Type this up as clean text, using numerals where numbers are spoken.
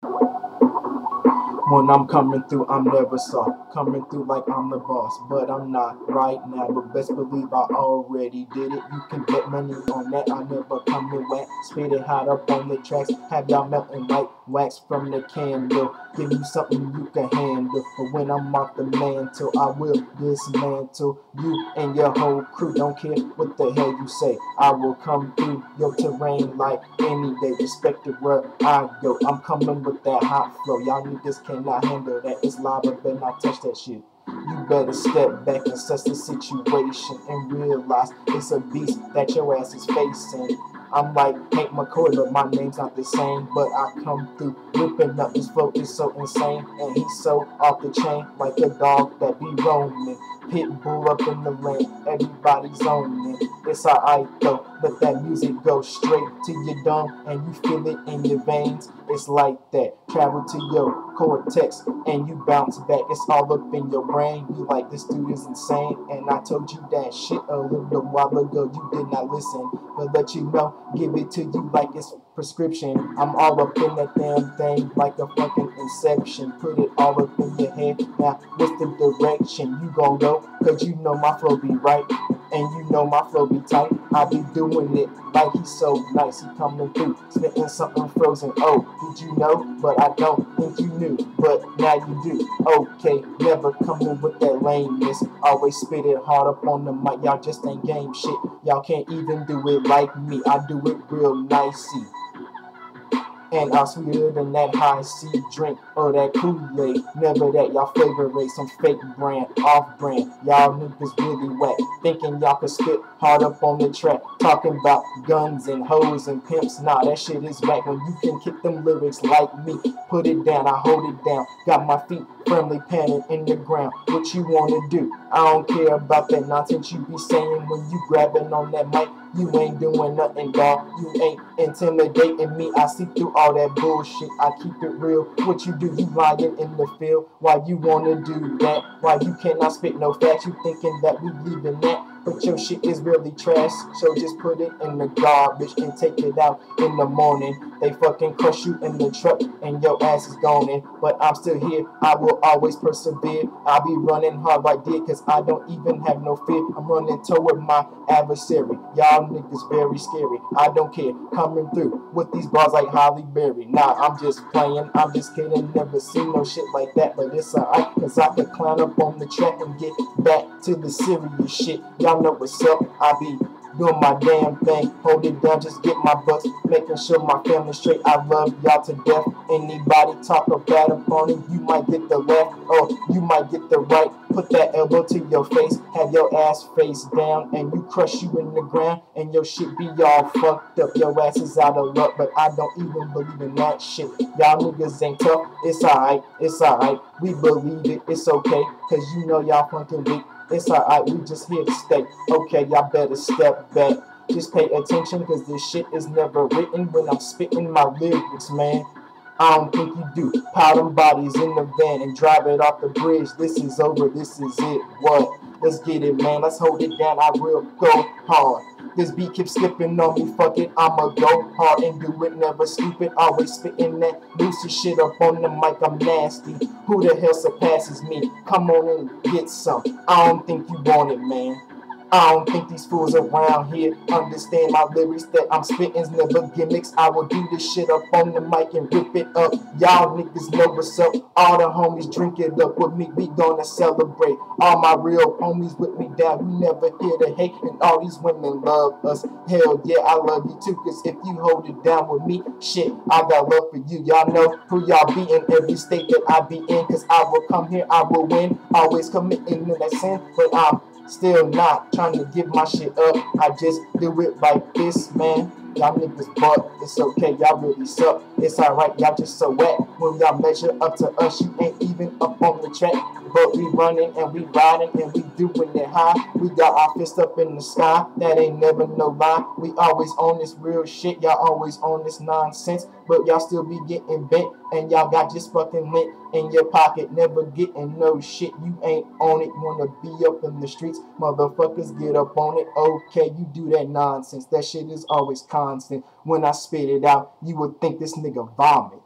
When I'm coming through, I'm never soft. Coming through like I'm the boss, but I'm not right now. But best believe I already did it. You can bet money on that. I never come in wet. Spit it hot up on the tracks. Have y'all melting like wax from the candle. Give you something you can handle. But when I'm off the mantle, I will dismantle you and your whole crew. Don't care what the hell you say. I will come through your terrain like any day. Respect it where I go. I'm coming with that hot flow. Y'all niggas cannot handle that. It's lava, better not touch that shit. You better step back and assess the situation and realize it's a beast that your ass is facing. I'm like Hank McCoy, but my name's not the same. But I come through ripping up. His flow is so insane, and he's so off the chain, like a dog that be roaming. Pitbull up in the lane, everybody's on it. It's alright though, let that music go straight to your dome and you feel it in your veins. It's like that, travel to your cortex and you bounce back. It's all up in your brain. You like, this dude is insane, and I told you that shit a little while ago. You did not listen, but let you know, give it to you like it's prescription. I'm all up in that damn thing like a fucking inception. Put it all up in your head. Now, what's the direction you gon' go? Cause you know my flow be right, and you know my flow be tight. I be doing it like he's so nice. He coming through, spitting something frozen. Oh, did you know? But I don't think you knew. But now you do. Okay, never coming with that lameness. Always spit it hard up on the mic. Y'all just ain't game shit. Y'all can't even do it like me. I do it real nicey. And I'm sweeter than that high C drink or that Kool-Aid. Never that, y'all flavor rate some fake brand, off brand. Y'all niggas really whack. Thinking y'all could spit hard up on the track. Talking about guns and hoes and pimps. Nah, that shit is whack. When you can kick them lyrics like me, put it down, I hold it down. Got my feet firmly planted in the ground. What you wanna do? I don't care about that nonsense you be saying when you grabbing on that mic. You ain't doing nothing, dawg. You ain't intimidating me. I see through all that bullshit. I keep it real. What you do, you lying in the field. Why you wanna do that? Why you cannot spit no facts? You thinking that we leaving that? But your shit is really trash. So just put it in the garbage and take it out in the morning. They fucking crush you in the truck and your ass is gone in. But I'm still here. I will always persevere. I'll be running hard right there cause I don't even have no fear. I'm running toward my adversary. Y'all niggas very scary. I don't care. Coming through with these bars like Holly Berry. Nah, I'm just playing. I'm just kidding. Never seen no shit like that. But it's alright cause I can climb up on the track and get back to the serious shit. Y'all know what's up. I be doing my damn thing, hold it down, just get my bucks, making sure my family's straight. I love y'all to death. Anybody talk about upon it, you might get the left or you might get the right. Put that elbow to your face, have your ass face down, and you crush you in the ground, and your shit be all fucked up. Your ass is out of luck, but I don't even believe in that shit. Y'all niggas ain't tough, it's alright, it's alright. We believe it, it's okay, cause you know y'all fucking weak. It's alright, we just here to stay. Okay, y'all better step back. Just pay attention, cause this shit is never written when I'm spitting my lyrics, man. I don't think you do. Pile them bodies in the van and drive it off the bridge. This is over, this is it. What? Let's get it, man. Let's hold it down. I will go hard. This beat keeps skipping on me, fuck it, I'ma go hard and do it, never stupid, always spitting that loosey shit up on the mic, I'm nasty. Who the hell surpasses me? Come on and get some. I don't think you want it, man. I don't think these fools around here understand my lyrics that I'm spitting's never gimmicks. I will do this shit up on the mic and rip it up. Y'all niggas know what's up. All the homies drink it up with me. We gonna celebrate. All my real homies with me down. You never hear the hate, and all these women love us. Hell yeah, I love you too. Cause if you hold it down with me, shit, I got love for you. Y'all know who y'all be in every state that I be in. Cause I will come here, I will win. Always committing to that sin, but I'm still not trying to give my shit up. I just do it like this, man. Y'all niggas butt, it's okay, y'all really suck. It's alright, y'all just so wet. When y'all measure up to us, you ain't even up on the track. But we running and we riding and we doing it high. We got our fist up in the sky, that ain't never no lie. We always on this real shit, y'all always on this nonsense. But y'all still be getting bent and y'all got just fucking lint in your pocket. Never getting no shit, you ain't on it. Wanna be up in the streets, motherfuckers get up on it. Okay, you do that nonsense, that shit is always constant. When I spit it out, you would think this nigga vomit.